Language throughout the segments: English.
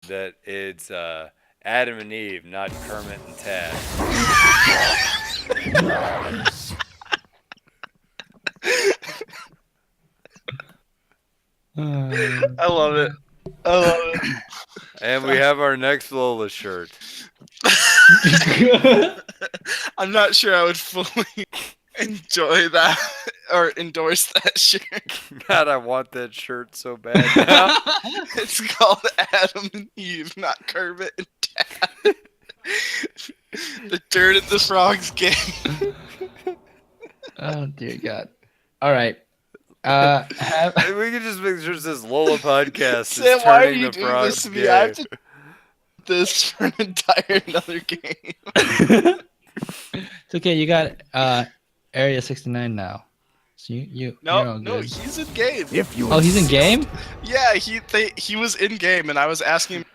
that it's Adam and Eve, not Kermit and Tad. I love it. I love it. And we have our next Lola shirt. I'm not sure I would fully enjoy that or endorse that shirt. God, I want that shirt so bad now. It's called Adam and Eve, not Kermit and Tad. The dirt in the frogs game. Oh dear God! All right. We can just make sure it says Lola Podcast Sam, is why are turning you the doing frogs this to me? gay. I have to do this for an entire another game. It's okay. You got Area 69 now. So you're all No, good. he's in game. Oh, he's in game? Yeah, he was in game, and I was asking him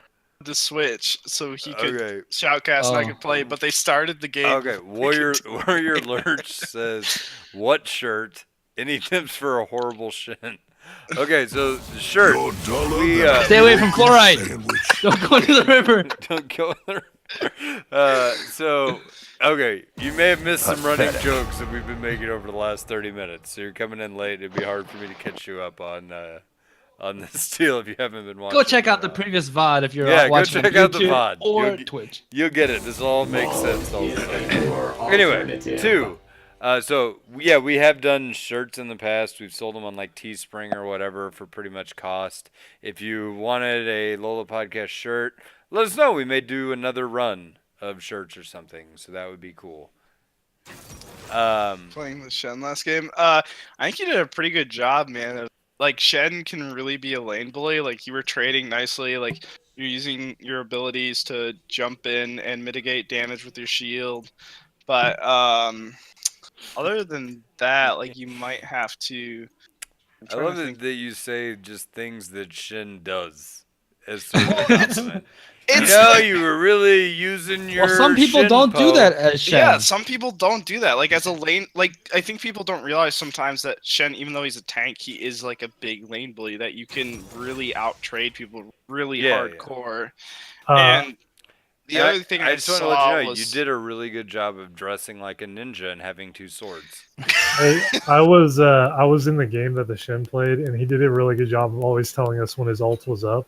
to switch so he could shoutcast and I could play. But they started the game. Okay, Warrior Lurch says, "What shirt? Any tips for a horrible shin?" Okay, so the shirt. Stay away from chloride. Don't go into the river. Don't go in the river. So, okay, you may have missed some running jokes that we've been making over the last 30 minutes. So you're coming in late. It'd be hard for me to catch you up on this deal if you haven't been watching. Go check out the previous VOD if you're watching go check out the VOD or Twitch. You'll get it. This all makes sense. Anyway, 2. So yeah, we have done shirts in the past. We've sold them on like Teespring or whatever for pretty much cost. If you wanted a Lola Podcast shirt, let us know. We may do another run of shirts or something. So that would be cool. Playing with Shen last game. I think you did a pretty good job, man. Like Shen can really be a lane bully. Like you were trading nicely. Like you're using your abilities to jump in and mitigate damage with your shield. But other than that, like you might have to. I love it that you say just things that Shin does as sort of a compliment. You were really using your. Well, some people don't do that as Shen. Yeah, some people don't do that. Like as a lane, like I think people don't realize sometimes that Shen, even though he's a tank, he is like a big lane bully that you can really out trade people really hardcore. And the other thing I just want to let you know, you did a really good job of dressing like a ninja and having 2 swords. I was in the game that the Shen played, and he did a really good job of always telling us when his ult was up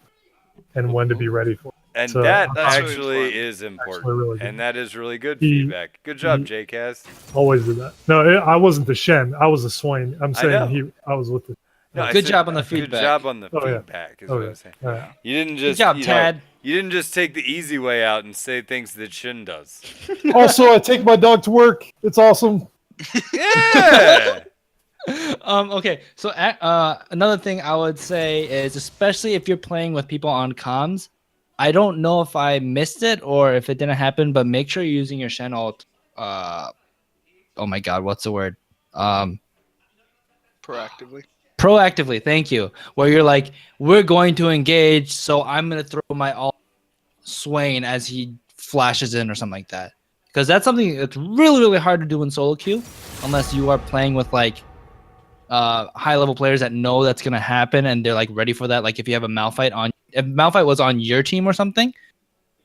and when to be ready for it. And so that actually is important. Really and that is really good feedback. Good job, JCast. Always did that. No, I wasn't the Shen. I was the Swain. I'm saying I was with the. No, good job on the feedback. Good job on the feedback is what I'm saying. Yeah. You didn't just. Good job, Tad. You didn't just take the easy way out and say things that Shin does. Also, I take my dog to work. It's awesome. Yeah. Okay, so another thing I would say is, especially if you're playing with people on comms, I don't know if I missed it or if it didn't happen, but make sure you're using your Shen ult. Oh my God, what's the word? Proactively. Proactively, thank you. Where you're like, we're going to engage, so I'm gonna throw my ult Swain as he flashes in or something like that. Because that's something that's really, really hard to do in solo queue, unless you are playing with like high level players that know that's gonna happen and they're like ready for that. Like if you have a Malphite on, if Malphite was on your team or something,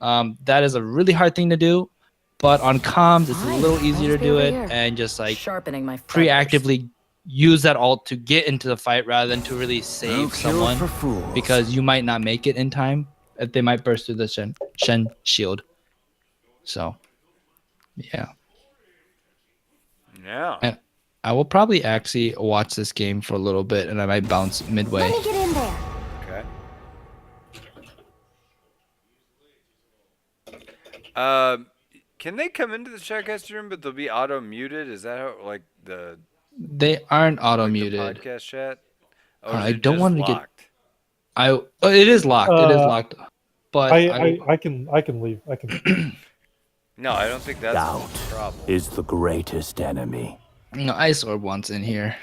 that is a really hard thing to do. But on comms, it's a little easier to do it and just like preactively use that ult to get into the fight rather than to really save someone, because you might not make it in time if they might burst through the Shen shield. So, yeah. Yeah. And I will probably actually watch this game for a little bit, and I might bounce midway. Let me get in there. Okay. Can they come into the chatcast room, but they'll be auto muted? Is that how, like the? They aren't auto muted. Podcast chat. I don't want to get. It is locked. It is locked. But I can leave. I can. No, I don't think that's the problem. Is the greatest enemy. No, Ice Orb wants in here.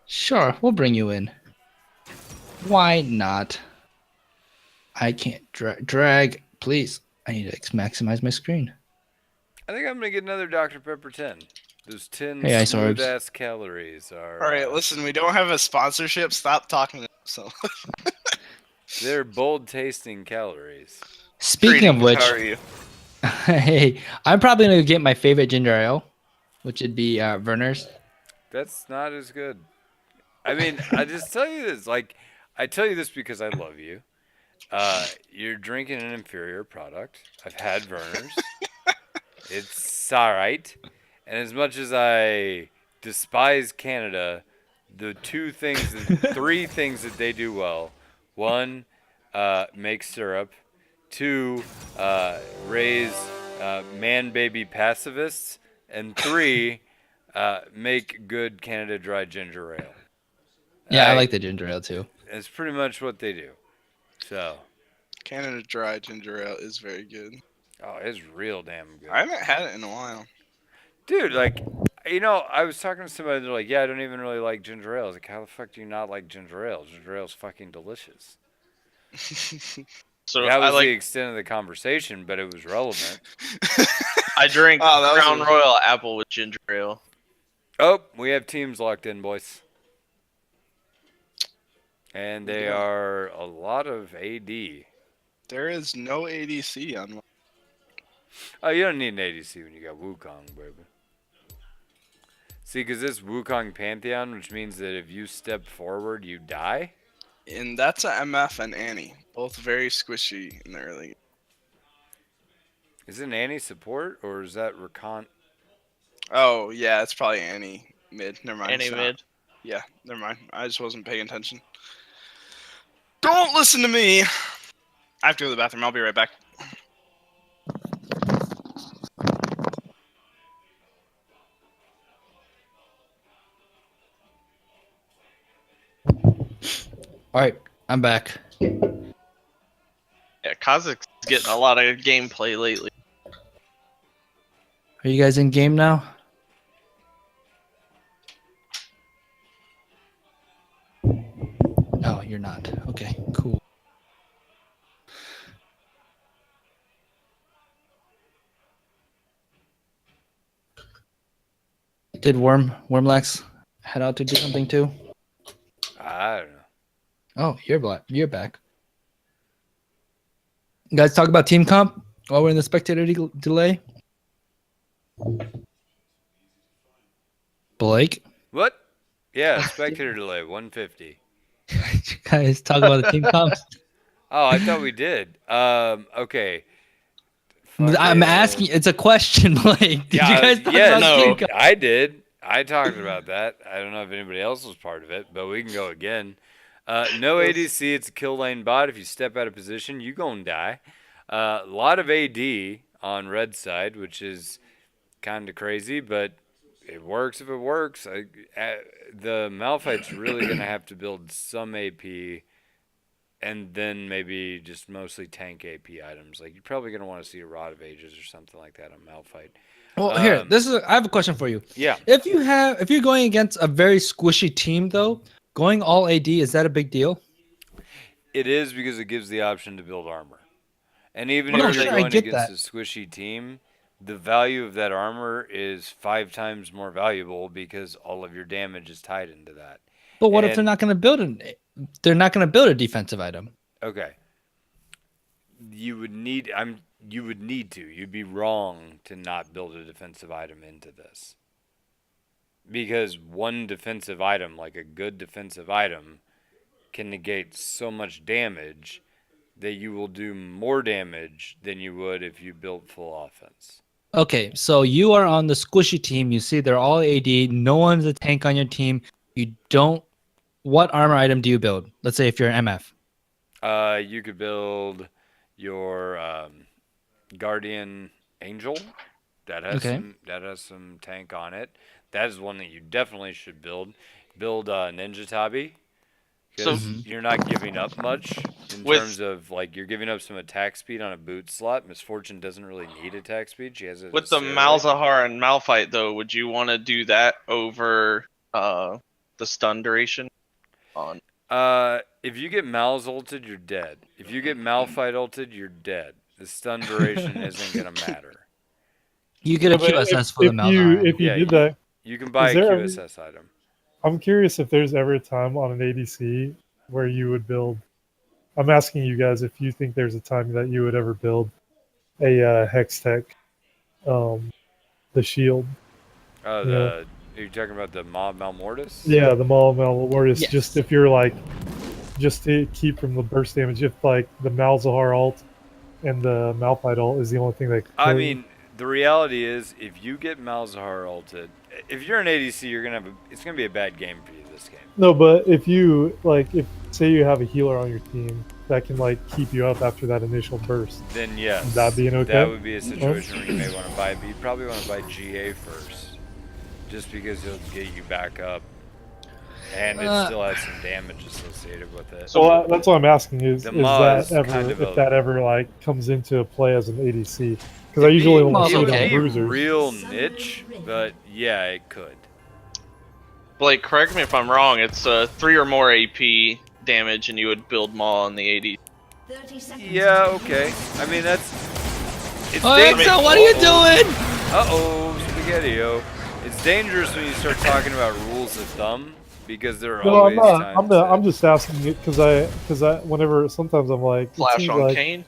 Sure, we'll bring you in. Why not? I can't drag. Please, I need to maximize my screen. I think I'm gonna get another Dr. Pepper 10. Those 10 smooth ass calories are. All right, listen, we don't have a sponsorship. Stop talking to them. So. They're bold tasting calories. Speaking of Greetings, which, how are you? hey, I'm probably gonna get my favorite ginger ale, which would be Werner's. That's not as good. I mean, I just tell you this. Like, I tell you this because I love you. You're drinking an inferior product. I've had Werner's. It's alright. And as much as I despise Canada, the three things that they do well: one, make syrup; two, raise man-baby pacifists; and three, make good Canada Dry ginger ale. Yeah, I like the ginger ale too. It's pretty much what they do. So, Canada Dry ginger ale is very good. oh, it's real damn good. I haven't had it in a while. Dude, like, I was talking to somebody, they're like, yeah, I don't even really like ginger ale. I was like, how the fuck do you not like ginger ale? Ginger ale's fucking delicious. So That I was the like extent of the conversation, but it was relevant. I drink Oh, that was Crown a- Royal apple with ginger ale. Oh, we have teams locked in, boys. And they Yeah. are a lot of AD. There is no ADC on. Oh, you don't need an ADC when you got Wukong, baby. See, because this Wukong Pantheon, which means that if you step forward, you die. And that's a MF and Annie, both very squishy in the early. Is it an Annie support, or is that Recon? Oh yeah, it's probably Annie mid. Never mind. Any it's not. mid. Yeah, never mind. I just wasn't paying attention. Don't listen to me. I have to go to the bathroom. I'll be right back. All right, I'm back. Yeah, Kazakh's getting a lot of gameplay lately. Are you guys in game now? Oh, you're not. Okay, cool. Did Wormlax head out to do something too? I don't know. Oh, you're black. You're back. You guys, talk about team comp while we're in the spectator delay. Blake, What? Yeah, spectator delay, 150. you guys, talk about the team comps. Oh, I thought we did. Okay. I'm Fucking- asking. It's a question, Blake. Did you guys talk yes, about team comp? I did. I talked about that. I don't know if anybody else was part of it, but we can go again. No ADC, it's a kill lane bot. If you step out of position, you gonna die. A lot of AD on red side, which is kind of crazy, but it works if it works. The Malphite's really gonna have to build some AP, and then maybe just mostly tank AP items. Like you're probably gonna want to see a Rod of Ages or something like that on Malphite. Well, here, I have a question for you. Yeah. If you're going against a very squishy team, though, going all AD, is that a big deal? It is because it gives the option to build armor. And even Well, if no, you're sure, I going get against that. a squishy team, the value of that armor is 5 times more valuable because all of your damage is tied into that. But what if they're And- not going to build they're not going to build a defensive item? Okay. You would need to. You'd be wrong to not build a defensive item into this. Because one defensive item, like a good defensive item, can negate so much damage that you will do more damage than you would if you built full offense. Okay, so you are on the squishy team. You see they're all AD. No one's a tank on your team. You don't. What armor item do you build? Let's say if you're an MF. You could build your Guardian Angel. That has some tank on it. That is one that you definitely should build. Build Ninja Tabi. Because you're not giving up much in terms of, like, you're giving up some attack speed on a boot slot. Misfortune doesn't really need attack speed. She has it With as the a Sarah. Malzahar and Malphite, though, would you want to do that over the stun duration? On If you get Mal's ulted, you're dead. If you get Malphite ulted, you're dead. The stun duration isn't going to matter. You get a But QSS for the if Malzahar. you did Yeah, that, You can buy a Is there a- QSS item. I'm curious if there's ever a time on an ADC where you would build I'm asking you guys if you think there's a time that you would ever build a Hex Tech, the shield. Oh, Yeah. are you talking about the Mob Malmortis? Yeah, the Malmortis. Yes. Just if you're like, just to keep from the burst damage, if like the Malzahar ult and the Malphite ult is the only thing that can I kill you. mean, the reality is, if you get Malzahar ulted, if you're an ADC, you're gonna have it's gonna be a bad game for you this game. No, but if you like, if say you have a healer on your team that can like keep you up after that initial burst, Then yes, would that be an okay? that would be a situation where you may want to buy, but you probably want to buy GA first, just because it'll get you back up, and it still has some damage associated with it. So that's what I'm asking is The that Maw is ever kind of if a- that ever like comes into play as an ADC? Because I usually only Maw's see it okay. on bruisers. Real niche, but yeah, it could. Blake, correct me if I'm wrong. It's 3 or more AP damage, and you would build Maw on the 80. 30 seconds. Yeah, okay. I mean that's. It's Oh, Exo, what are you doing? Uh-oh, Spaghetti-O. It's dangerous when you start talking about rules of thumb, because there are No, I'm always not. times I'm just asking it because I whenever sometimes I'm like, it Flash seems on like Kane.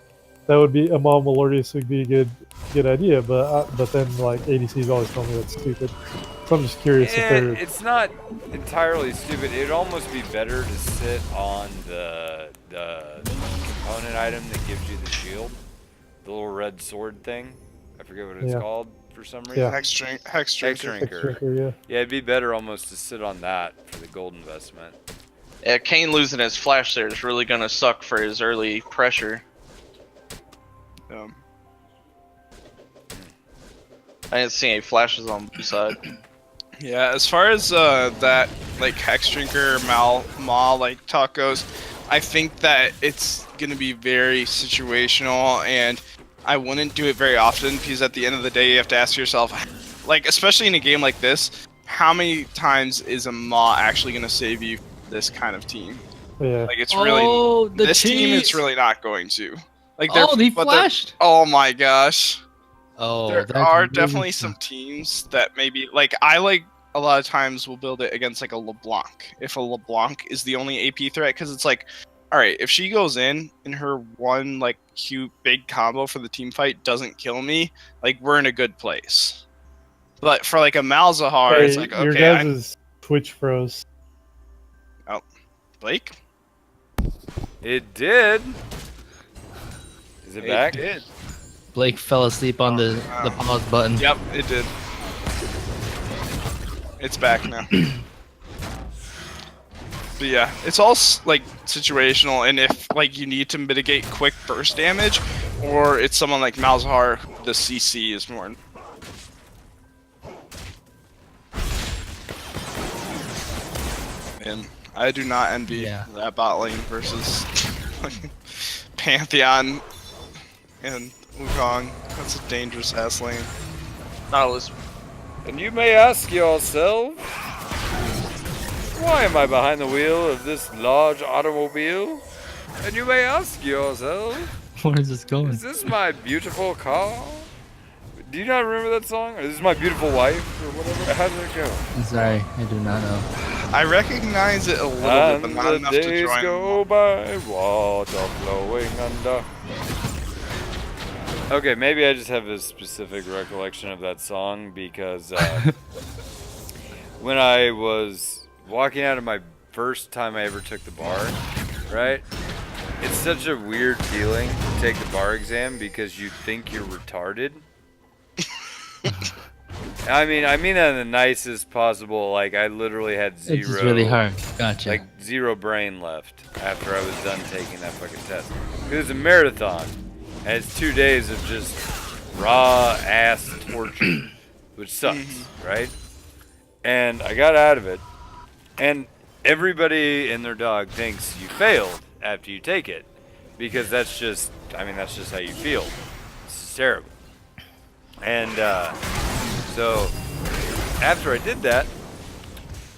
that would be a Mom Melodius would be a good idea, but then like ADCs always tell me that's stupid. So I'm just curious if they're it's not entirely stupid. It'd almost be better to sit on the component item that gives you the shield, the little red sword thing. I forget what it's Yeah. called for some reason. Yeah. Hex Drinker. Hex Drinker. Drinker, yeah. Yeah, it'd be better almost to sit on that for the gold investment. Yeah, Kane losing his flash there is really gonna suck for his early pressure. I didn't see any flashes on blue side. Yeah, as far as that like Hex Drinker, Maw like talk goes, I think that it's gonna be very situational, and I wouldn't do it very often because at the end of the day, you have to ask yourself, like especially in a game like this, how many times is a Maw actually gonna save you from this kind of team? Yeah. Like it's Oh, really the this team, it's cheese. really not going to. Like Oh, he but they're- flashed. Oh my gosh. Oh, There that's are really definitely tough. some teams that maybe like I like a lot of times will build it against like a LeBlanc. If a LeBlanc is the only AP threat, because it's like, all right, if she goes in and her one like cute big combo for the team fight doesn't kill me, like we're in a good place. But for like a Malzahar, it's Hey, like your okay, guys' Twitch froze. Blake, It did. Is it back? did. Blake fell asleep on the pause button. Yep, it did. It's back now. But yeah, it's all like situational, and if like you need to mitigate quick burst damage, or it's someone like Malzahar, the CC is more. And I do not envy that bot lane versus Pantheon and Wukong. That's a dangerous ass lane. Nautilus. And you may ask yourself, why am I behind the wheel of this large automobile? And you may ask yourself, Where is this going? is this my beautiful car? Do you not remember that song? Or this is my beautiful wife? Or whatever? How did it go? I'm sorry, I do not know. I recognize it a little And bit, but not the enough to days join. go by, water flowing under. Okay, maybe I just have a specific recollection of that song because when I was walking out of my first time I ever took the bar, right? It's such a weird feeling to take the bar exam because you think you're retarded. I mean that in the nicest possible. Like I literally had zero. It's really hard. Gotcha. Like zero brain left after I was done taking that fucking test. It was a marathon, and it's 2 days of just raw ass torture, which sucks, right? And I got out of it, and everybody and their dog thinks you failed after you take it, because that's just how you feel. It's terrible. And so after I did that,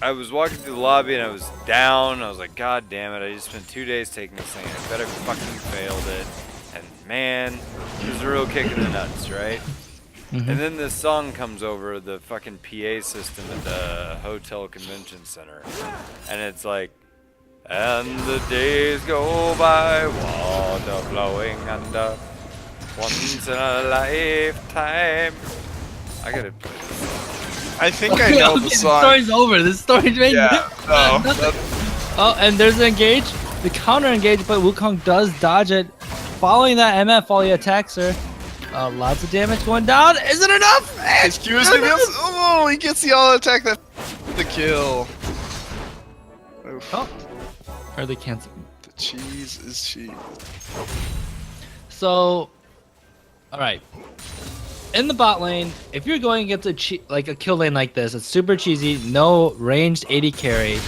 I was walking through the lobby and I was down. I was like, God damn it, I just spent 2 days taking this thing. I bet I fucking failed it. And man, it was a real kick in the nuts, right? And then this song comes over the fucking PA system at the hotel convention center. And it's like, And the days go by, water flowing under. Once in a lifetime. I gotta. I think I know the The song. story's over. The story's made. Yeah, no. Nothing. Oh, and there's an engage. The counter engage, but Wukong does dodge it. Following that MF while he attacks her. Lots of damage going down. Is it enough? His Q is maybe else. Oh, he gets the auto attack. That the kill. Oof. Oh. Or they cancel. The cheese is cheap. So, all right. In the bot lane, if you're going against a kill lane like this, it's super cheesy, no ranged AD carry.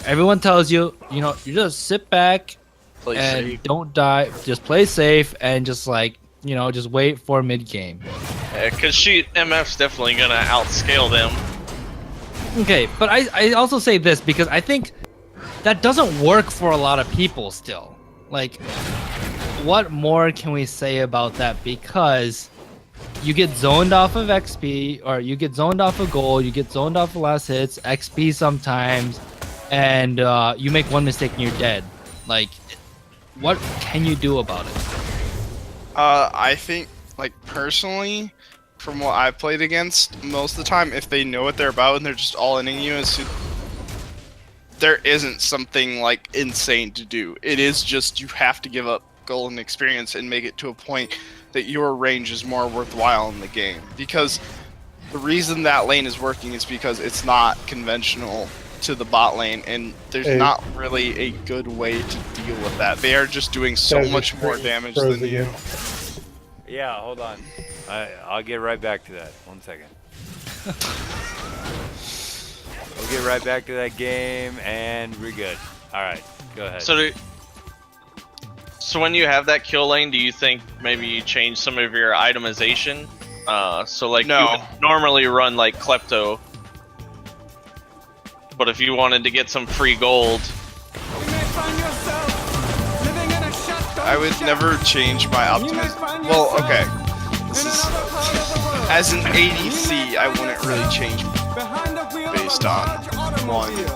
Everyone tells you, you know, you just sit back Play and safe. don't die. Just play safe and just like, you know, just wait for mid game. Yeah, cause MF's definitely gonna outscale them. Okay, but I also say this because I think that doesn't work for a lot of people still. Like, what more can we say about that? Because you get zoned off of XP, or you get zoned off of gold, you get zoned off of last hits, XP sometimes, and you make one mistake and you're dead. Like, what can you do about it? I think, like, personally, from what I've played against, most of the time, if they know what they're about and they're just all inning you, there isn't something, like, insane to do. It is just you have to give up golden experience and make it to a point that your range is more worthwhile in the game. Because the reason that lane is working is because it's not conventional to the bot lane, and there's not really a good way to deal with that. They are just doing so Guys, much more damage than you. again. Yeah, hold on. I'll get right back to that. 1 second. We'll get right back to that game, and we're good. All right, go ahead. So when you have that kill lane, do you think maybe you change some of your itemization? So like No. you would normally run like Klepto, but if you wanted to get some free gold, I would never change my optimism. Well, okay. This is as an ADC, I wouldn't really change based on one lane.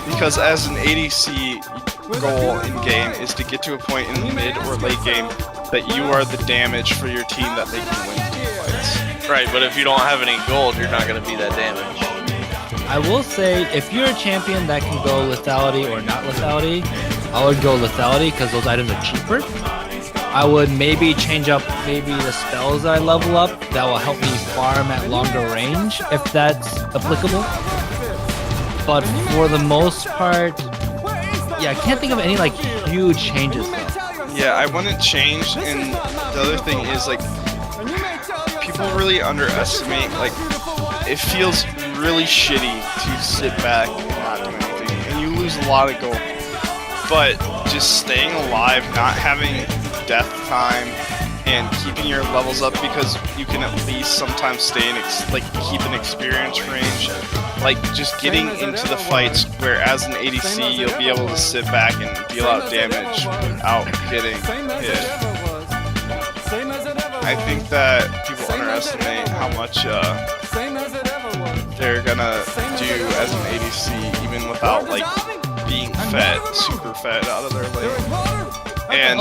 Because as an ADC, goal in game is to get to a point in the mid or late game that you are the damage for your team that they can win team fights. right? But if you don't have any gold, you're not going to be that damage. I will say, if you're a champion that can go lethality or not lethality, I would go lethality because those items are cheaper. I would maybe change up the spells I level up that will help me farm at longer range, if that's applicable. But for the most part, yeah, I can't think of any like huge changes though. Yeah, I wouldn't change, and the other thing is, like, people really underestimate, like, it feels really shitty to sit back and not do anything, and you lose a lot of gold. But just staying alive, not having death time, and keeping your levels up, because you can at least sometimes stay in keep an experience range. Like, just getting into the fights where as an ADC you'll be able to sit back and deal out damage without getting hit. I think that people underestimate how much they're gonna do as an ADC even without like being super fed out of their lane. And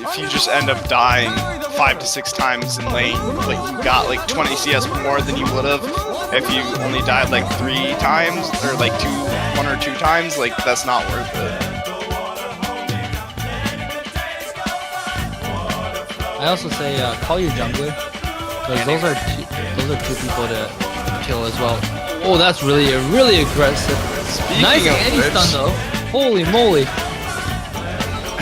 if you just end up dying 5 to 6 times in lane, but you got like 20 CS more than you would have if you only died like 3 times, or like 1 or 2 times, like that's not worth it. I also say call your jungler, because those are two people to kill as well. Oh, that's really aggressive. Nice of Eddie which- stun though. Holy moly!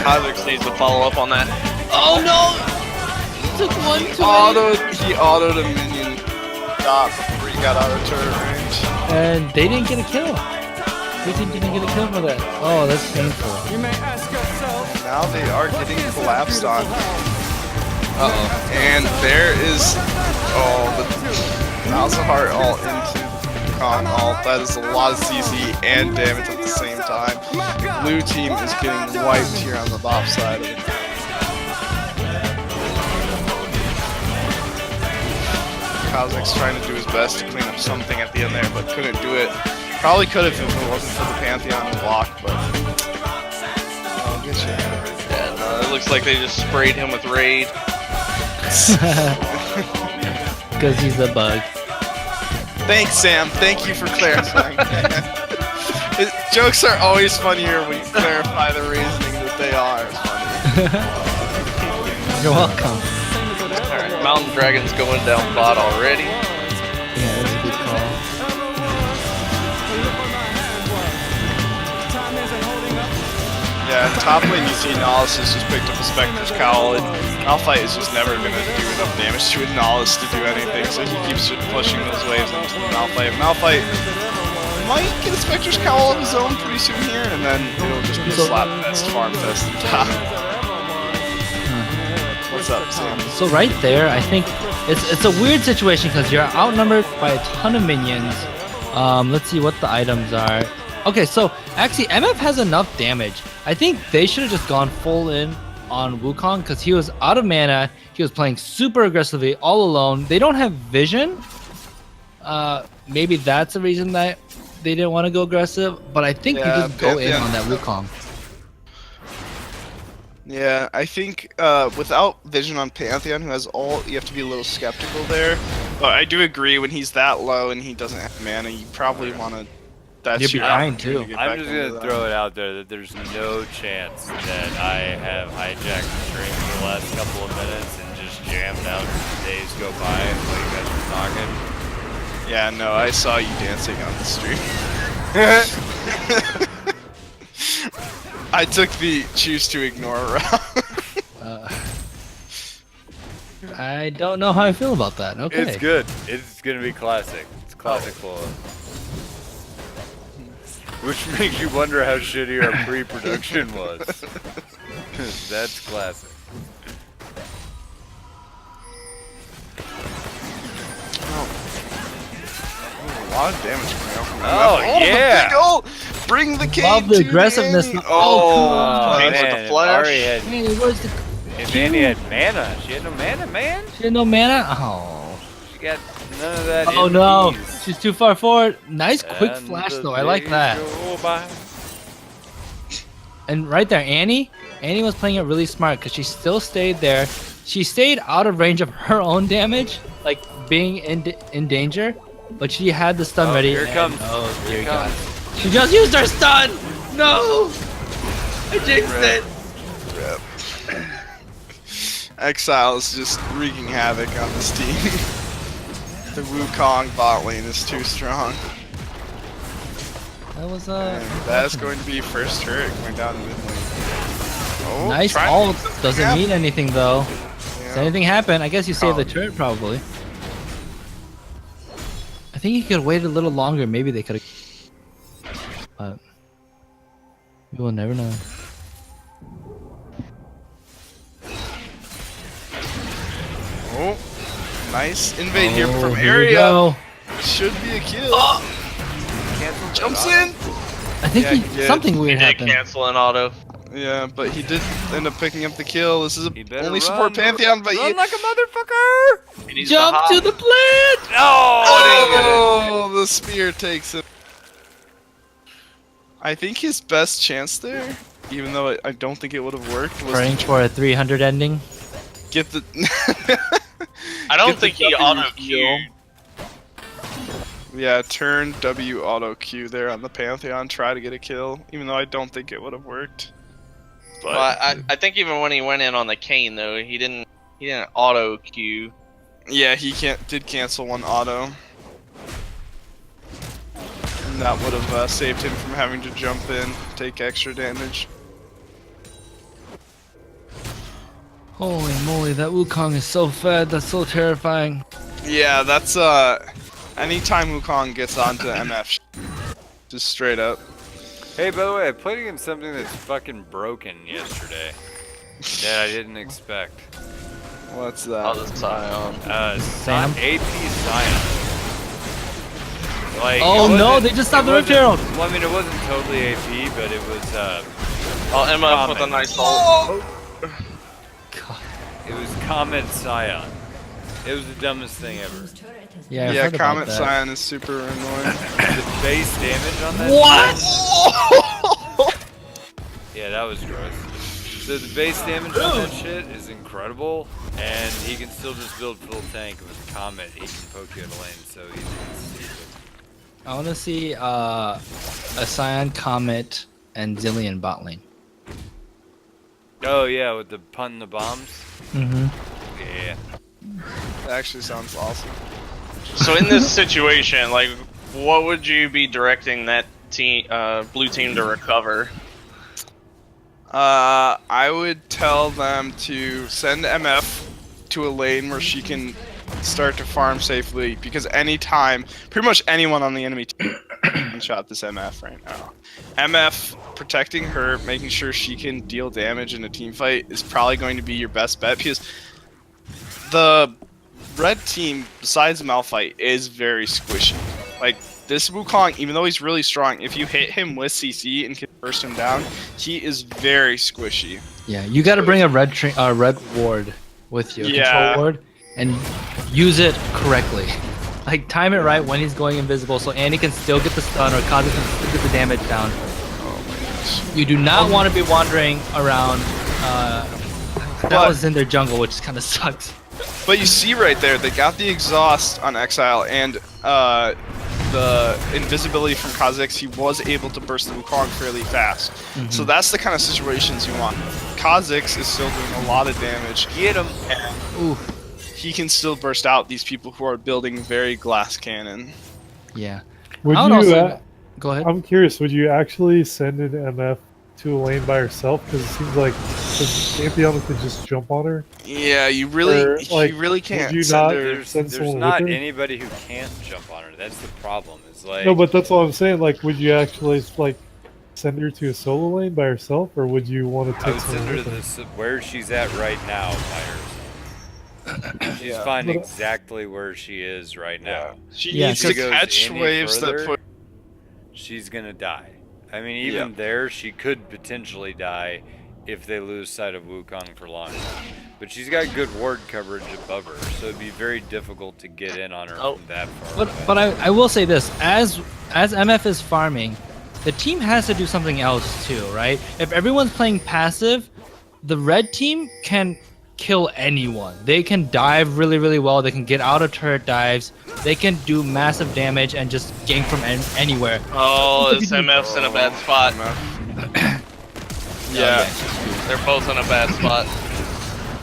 Alex needs to follow up on that. Oh no! He took one too He autoed a minion dot before he got out of turret range. many, and they didn't get a kill. They didn't get a kill for that. Oh, that's painful. Now they are getting collapsed on. Uh-oh. And there is the Mouse of Heart all into Kong ult. That is a lot of CC and damage at the same time. Blue team is getting wiped here on the bot side of the map. Kozak's trying to do his best to clean up something at the end there, but couldn't do it. Probably could have if it wasn't for the Pantheon block, but I'll get you. And it looks like they just sprayed him with raid. Because he's a bug. Thanks, Sam. Thank you for clarifying. Jokes are always funnier when you clarify the reasoning that they are funny. You're welcome. Alright, Mountain Dragon's going down bot already. Yeah, that's a good call. Yeah, top lane you see Analysis just picked up a Spectre's Cowl, and Malphite is just never going to do enough damage to Analysis to do anything, so he keeps just pushing those waves into Malphite. Malphite might get a Spectre's Cowl of his own pretty soon here, and then it'll just be a slap fest, farm fest, and top. What's up, Sam? So right there, I think it's a weird situation because you're outnumbered by a ton of minions. Let's see what the items are. Okay, so actually MF has enough damage. I think they should have just gone full in on Wukong because he was out of mana. He was playing super aggressively all alone. They don't have vision. Maybe that's the reason that they didn't want to go aggressive. But I think you just go in on that Wukong. Yeah, I think without vision on Pantheon, who has all, you have to be a little skeptical there. But I do agree when he's that low and he doesn't have mana, you probably want to. You're behind too. I'm just gonna throw it out there that there's no chance that I have hijacked the stream for the last couple of minutes and just jammed out as days go by while you guys were talking. Yeah, no, I saw you dancing on the stream. I took the choose to ignore route. I don't know how I feel about that. Okay. It's good. It's gonna be classic. It's classic full. Which makes you wonder how shitty our pre-production was. That's classic. A lot of damage coming out from that. Oh, yeah! The big ult! Bring the cane Love the to aggressiveness. Annie. Oh, Pain with man, the if flash. Ari had, Hey, where's the... if Annie had mana, she had no mana, man. She had no mana? Oh. She got none of that. Oh no, MPs. she's too far forward. Nice quick And flash the though, I like days that. go by. And right there, Annie was playing it really smart because she still stayed there. She stayed out of range of her own damage, like being in danger, but she had the stun ready. Here it comes. Oh dear Here it God. comes. She just used her stun! No! I jinxed it! Exile is just wreaking havoc on this team. The Wukong bot lane is too strong. That was And that's going to be first turret going down mid lane. Oh, nice trying ult. to- Doesn't yeah. mean anything though. Yeah. Does anything happen? I guess you saved Oh. the turret probably. I think you could have waited a little longer. Maybe they could have. But we will never know. Oh, nice invade here Oh, from here we area. go. Should be a kill. Cancel Jumps that. in. I think Yeah, he did. something weird Did happened. cancel an auto. Yeah, but he did end up picking up the kill. This is He a better only run. support Pantheon, but Run like a motherfucker! He needs Jump hop. to the plant! Oh, the spear takes him. I think his best chance there, even though I don't think it would have worked, was Praying to for a 300 ending. get the. I don't get the think he W auto kill. queued. Yeah, turn W auto Q there on the Pantheon, try to get a kill, even though I don't think it would have worked. But Well, I think even when he went in on the cane though, he didn't auto queue. yeah, he did cancel one auto. And that would have saved him from having to jump in, take extra damage. Holy moly, that Wukong is so fed. That's so terrifying. Yeah, that's anytime Wukong gets onto MF, just straight up. Hey, by the way, I played against something that's fucking broken yesterday that I didn't expect. What's Oh, that? the Scion. Sam? AP Scion. Like, Oh it no, wasn't- they just stopped it the Rift wasn't- Herald. Well, I mean, it wasn't totally AP, but it was, Oh, Emma with a Comet. nice ult. God. It was Comet Scion. It was the dumbest thing ever. Yeah, I've Yeah, heard about Comet that. Scion is super annoying. base damage on that. What? Yeah, that was gross. So the base damage on that shit is incredible, and he can still just build full tank with Comet. He can poke you at a lane so easy. It's stupid. I want to see a Scion, Comet, and Zillion bot lane. Oh yeah, with the punting the bombs. Mm-hmm. Yeah. That actually sounds awesome. So in this situation, like, what would you be directing that team, blue team, to recover? I would tell them to send MF to a lane where she can start to farm safely, because anytime, pretty much anyone on the enemy team can shot this MF right now. MF protecting her, making sure she can deal damage in a team fight is probably going to be your best bet, because the red team, besides Malphite, is very squishy. Like, this Wukong, even though he's really strong, if you hit him with CC and can burst him down, he is very squishy. Yeah, you got to bring a red ward with you, a control ward, and use it correctly. Like, time it right when he's going invisible, so Annie can still get the stun or Kazu can still get the damage down. Oh my gosh. You do not want to be wandering around. That was in their jungle, which kind of sucks. But you see right there, they got the exhaust on Exile, and the invisibility from Kha'Zix, he was able to burst the Wukong fairly fast. So that's the kind of situations you want. Kha'Zix is still doing a lot of damage. Get him. Ooh. He can still burst out these people who are building very glass cannon. Yeah. Would I you? would also- Go ahead. I'm curious. Would you actually send an MF to a lane by herself? Because it seems like the champion could just jump on her. Yeah, you really, Or, like, you really can't would you send not- her. There's Send someone not with her? anybody who can't jump on her. That's the problem. Is like No, but that's what I'm saying. Like, would you actually like send her to a solo lane by herself, or would you want to I take would send someone her with to her? this where she's at right now by herself. She's Yeah. fine But- exactly where she is right now. She Yeah, needs so- to If she goes catch any waves that further, put. She's gonna die. I mean, even there, she could potentially die if they lose sight of Wukong for long enough. But she's got good ward coverage above her, so it'd be very difficult to get in on her Oh. from that far. But I will say this, as MF is farming, the team has to do something else too, right? If everyone's playing passive, the red team can kill anyone. They can dive really, really well. They can get out of turret dives. They can do massive damage and just gank from anywhere. Oh, this MF's in a bad spot. Yeah. They're both in a bad spot.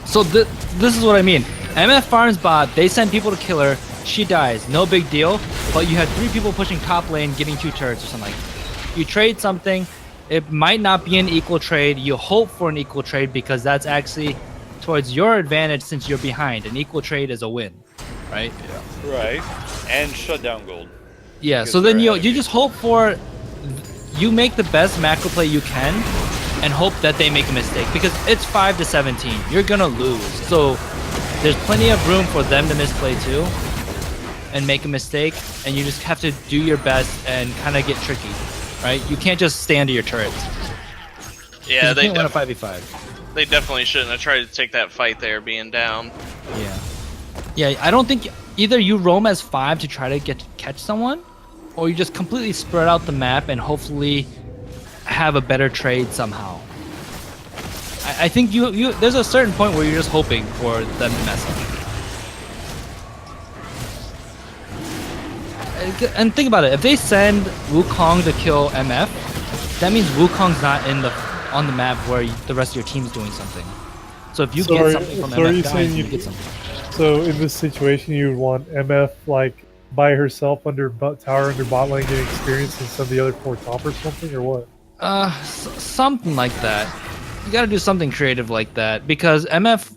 So this is what I mean. MF farms bot, they send people to kill her, she dies, no big deal, but you had 3 people pushing top lane, getting 2 turrets or something like that. You trade something, it might not be an equal trade, you hope for an equal trade because that's actually towards your advantage since you're behind. An equal trade is a win, right? Right. And shutdown gold. Yeah, Because so then they're you ahead of you you. just hope for, you make the best macro play you can, and hope that they make a mistake because it's 5 to 17. You're gonna lose, so there's plenty of room for them to misplay too, and make a mistake, and you just have to do your best and kind of get tricky, right? You can't just stand to your turrets. Yeah, You they can't win a 5v5. they definitely shouldn't have tried to take that fight there, being down. Yeah, yeah. I don't think either you roam as 5 to try to catch someone, or you just completely spread out the map and hopefully have a better trade somehow. I think you there's a certain point where you're just hoping for them to mess up. And think about it, if they send Wukong to kill MF, that means Wukong's not on the map where the rest of your team's doing something. So if you So get are- something from so are MF you dying, saying you you- get something. So in this situation, you would want MF like by herself under tower under bot lane getting experience and some of the other 4 top or something, or what? Something like that. You gotta do something creative like that because MF,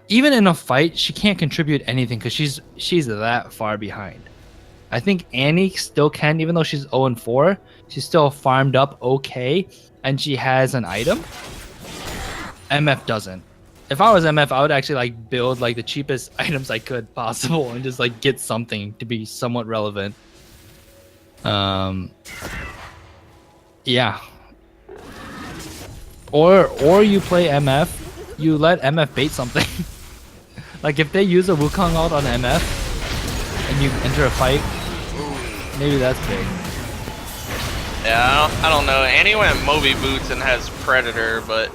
even in a fight, she can't contribute anything because she's that far behind. I think Annie still can, even though she's 0-4. She's still farmed up okay, and she has an item. MF doesn't. If I was MF, I would actually like build like the cheapest items I could possible and just like get something to be somewhat relevant. Yeah. Or you play MF, you let MF bait something. Like if they use a Wukong ult on MF and you enter a fight, maybe that's big. Yeah, I don't know. Annie went Moby Boots and has Predator, but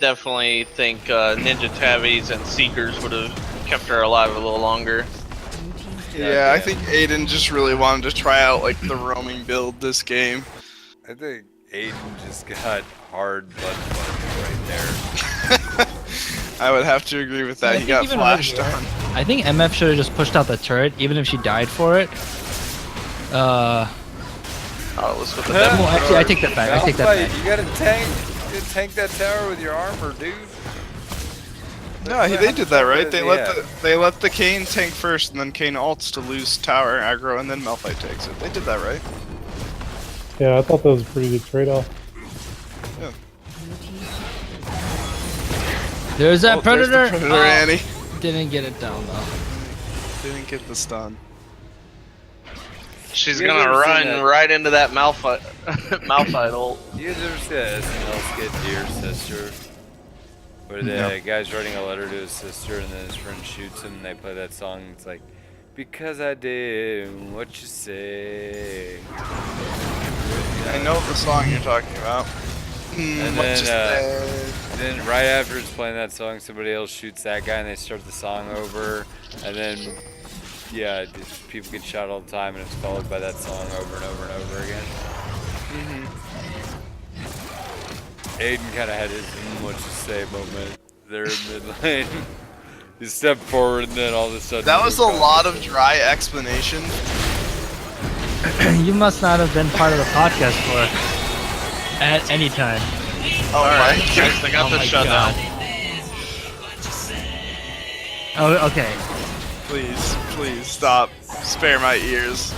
definitely think Ninja Tabbies and Seekers would have kept her alive a little longer. Yeah, I think Aiden just really wanted to try out like the roaming build this game. I think Aiden just got hard butt fucked right there. I would have to agree with that. I He think got even flashed right on. I think MF should have just pushed out the turret, even if she died for it. Oh, let's with the Huh? Well, actually, I take that back. I take that Malphite, back. you gotta tank that tower with your armor, dude. No, they did that right. They Yeah. let the Kayn tank first, and then Kayn ults to lose tower aggro, and then Malphite takes it. They did that right. Yeah, I thought that was a pretty good trade-off. There's that Oh, there's the Predator. Predator, Oh, Annie. didn't get it down though. Didn't get the stun. She's You gonna ever seen run that? right into that Malphite Malphite ult. You guys ever see that SNL skit, Dear Sister? Where the guy's writing a letter to his sister and then his friend shoots him and they play that song. It's like, because I did what you say. I know the song you're talking about. And What you said. then right after it's playing that song, somebody else shoots that guy and they start the song over. And then, yeah, just people get shot all the time and it's followed by that song over and over and over again. Aiden kind of had his what you say moment there in mid lane. He stepped forward and then all of a sudden. That was a moved on. lot of dry explanation. You must not have been part of the podcast for at any time. Oh my Guys, god. they got Oh the my shutdown. Oh, okay. Please stop. Spare my ears.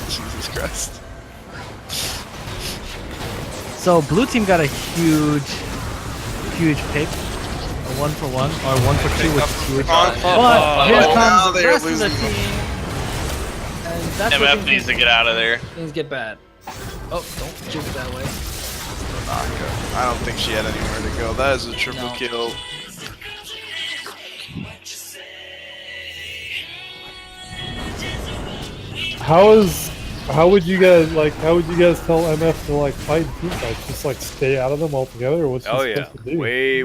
Jesus Christ. So blue team got a huge pick. A 1-for-1 or 1-for-2, which is huge. On. But here now comes the they're rest of the losing. team. And that's where MF needs to get out of there. things get bad. Oh, don't juke that way. I don't think she had anywhere to go. That is a triple No. kill. How would you guys tell MF to like fight in team fights? Just like stay out of them altogether, or what's she Oh yeah, supposed to do? way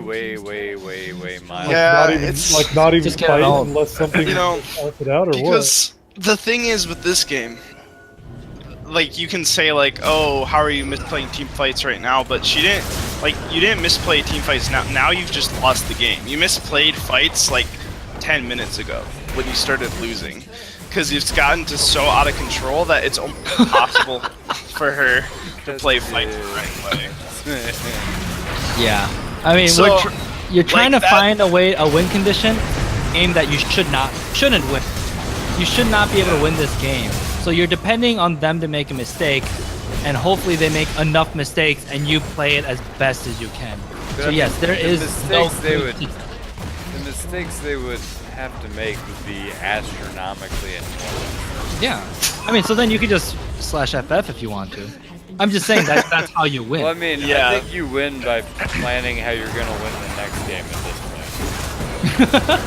miles. Yeah, not even it's- not even Just get it fight all. unless something You know, pointed out or Because the thing is with this game, like you can say like, oh, how are you misplaying team fights right now? But she didn't, like, you didn't misplay team fights now. Now you've just lost the game. You misplayed fights like 10 minutes ago when you started losing. Because it's gotten to so out of control that it's almost impossible for her to play fights the right way. Yeah. I mean, So, you're trying like to that- find a win condition game that you shouldn't win. You should not be able to win this game. So you're depending on them to make a mistake, and hopefully they make enough mistakes and you play it as best as you can. So yes, there is no The mistakes they would have to make would be astronomically enormous. Yeah. I mean, so then you could just slash FF if you want to. I'm just saying that's how you win. Well, I mean, Yeah. I think you win by planning how you're gonna win the next game at this point.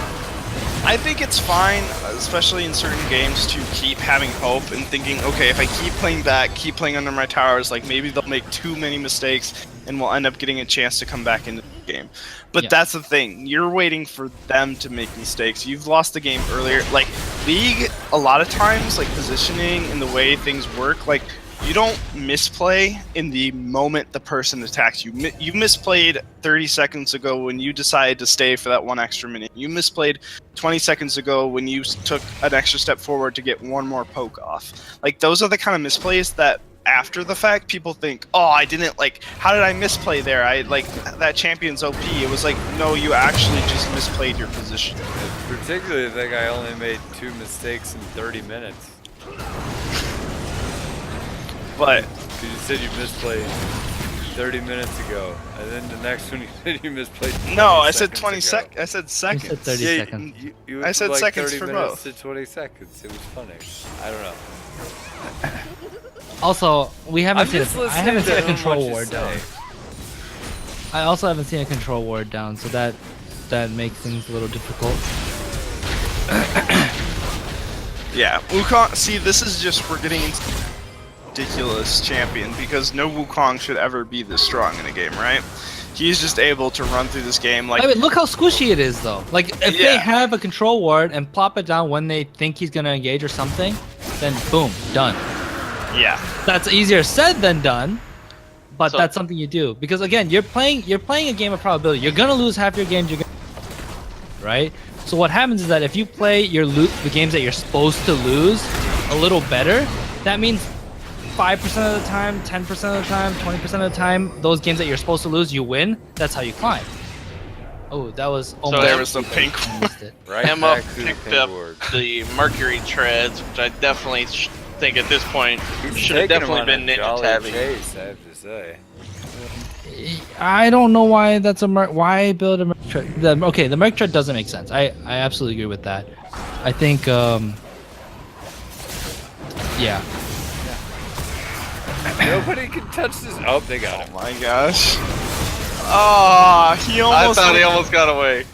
I think it's fine, especially in certain games, to keep having hope and thinking, okay, if I keep playing back, keep playing under my towers, like maybe they'll make too many mistakes and we'll end up getting a chance to come back into the game. But Yeah. that's the thing, you're waiting for them to make mistakes. You've lost the game earlier. Like, League, a lot of times, like positioning and the way things work, like, you don't misplay in the moment the person attacks you. You misplayed 30 seconds ago when you decided to stay for that one extra minute. You misplayed 20 seconds ago when you took an extra step forward to get one more poke off. Like, those are the kind of misplays that after the fact people think, oh, I didn't, like, how did I misplay there? I, like, that champion's OP. It was like, no, you actually just misplayed your position. Particularly, I think I only made 2 mistakes in 30 minutes. But Because you said you misplayed 30 minutes ago, and then the next one you said you misplayed 20 no, I said seconds 20 ago. seconds. I said You seconds. said 30 Yeah, seconds. You I went said from, like, seconds 30 for minutes both. to 20 seconds. It was funny. I don't know. Also, we haven't I'm seen just I haven't listening seen a to control what you ward down. say. I also haven't seen a control ward down, so that makes things a little difficult. Yeah, Wukong. See, this is just we're getting into ridiculous champion because no Wukong should ever be this strong in a game, right? He's just able to run through this game like. I mean, look how squishy it is, though. Like, if they Yeah. have a control ward and plop it down when they think he's gonna engage or something, then boom, done. Yeah. That's easier said than done, but So- that's something you do because again, you're playing a game of probability. You're gonna lose half your games. Right? So what happens is that if you play the games that you're supposed to lose a little better, that means 5% of the time, 10% of the time, 20% of the time, those games that you're supposed to lose, you win. That's how you climb. Oh, that was almost. there was the pink I missed it. Right Emma back to the picked pink up ward. the Mercury treads, which I definitely think at this point He's should have taking him definitely on been a ninja jolly tabbing. chase, I have to say. I don't know why that's why build a merc tread. Okay, the merc tread doesn't make sense. I absolutely agree with that. I think yeah. Nobody can touch this. Oh, they got him. Oh my gosh. Oh, he I almost. thought he almost got away.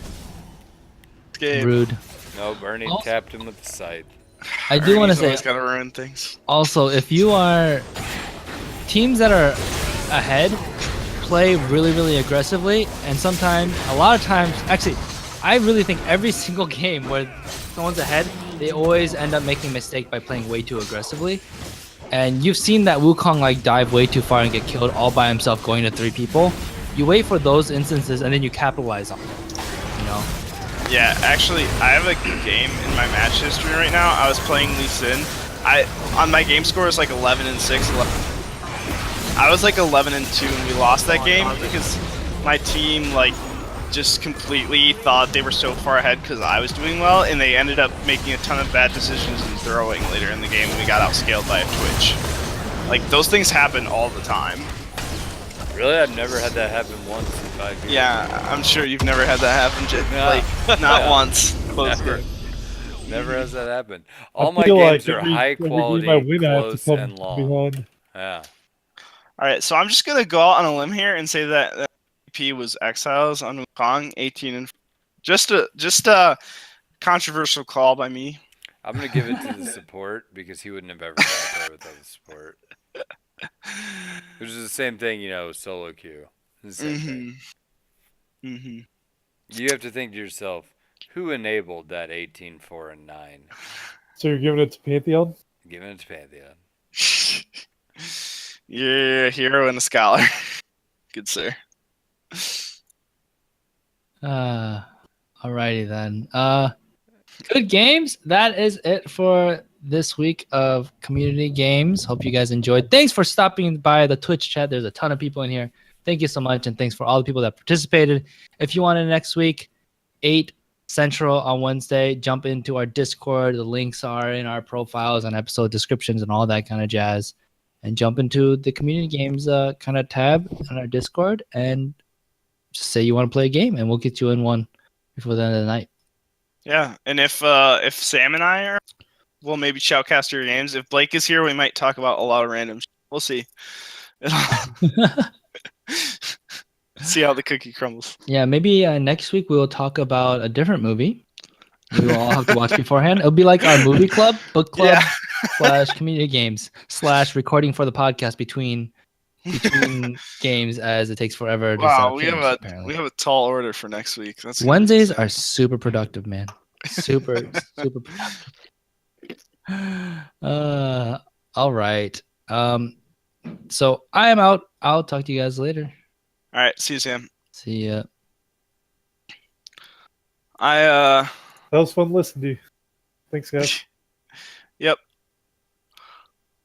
escaped. Rude. No, Bernie Oh. tapped him with the scythe. I do want to He's say always gotta ruin things. also, if you are teams that are ahead, play really, really aggressively, and sometimes, a lot of times, actually, I really think every single game where someone's ahead, they always end up making a mistake by playing way too aggressively. And you've seen that Wukong like dive way too far and get killed all by himself going to 3 people. You wait for those instances and then you capitalize on it. You know? Yeah, actually, I have a game in my match history right now. I was playing Lee Sin. On my game score is like 11-6. I was like 11-2 and we lost that game because my team like just completely thought they were so far ahead because I was doing well, and they ended up making a ton of bad decisions and throwing later in the game, and we got outscaled by a Twitch. Like, those things happen all the time. Really? I've never had that happen once in 5 years. Yeah, I'm sure you've never had that happen, No. like, not No. once. Close Never. game. Never has that happened. All I my feel games like are every- high every game quality, I win, I have to close, come and long. behind. Yeah. Alright, so I'm just gonna go out on a limb here and say that MVP was Exilez on Wukong, 18 and just a controversial call by me. I'm going to give it to the support because he wouldn't have ever got there without the support. Which is the same thing, solo queue. It's the same thing. Mm-hmm. You have to think to yourself, who enabled that 18, 4, and 9? So you're giving it to Pantheon? Giving it to Pantheon. You're a hero and a scholar. Good sir. Alrighty then. Good games. That is it for this week of community games. Hope you guys enjoyed. Thanks for stopping by the Twitch chat. There's a ton of people in here. Thank you so much, and thanks for all the people that participated. If you want it next week, 8 Central on Wednesday, jump into our Discord. The links are in our profiles and episode descriptions and all that kind of jazz. And jump into the community games kind of tab on our Discord and just say you want to play a game, and we'll get you in one before the end of the night. Yeah, and if Sam and I are, we'll maybe shoutcast your games. If Blake is here, we might talk about a lot of random. We'll see. See how the cookie crumbles. Yeah, maybe next week we will talk about a different movie. We will all have to watch beforehand. It'll be like our movie club, book club, / community games / recording for the podcast between games, as it takes forever to Wow, finish, apparently. we have a tall order for next week. That's Wednesdays are super productive, man. Super productive. All right. So I am out. I'll talk to you guys later. all right. See you, Sam. See ya. I That was fun listening to you. Thanks, guys. Yep.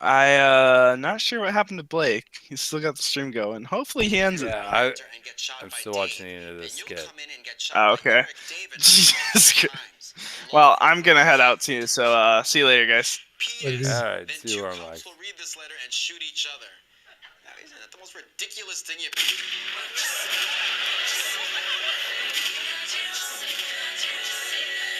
I not sure what happened to Blake. He's still got the stream going. Hopefully he ends it. Yeah, I'm still watching the end of this skit. Oh, okay. Jesus Christ. Well, I'm gonna head out too. So see you later, guys. Alright, see you where I'm like. will read this letter and shoot each other. Now, isn't that the most ridiculous thing you...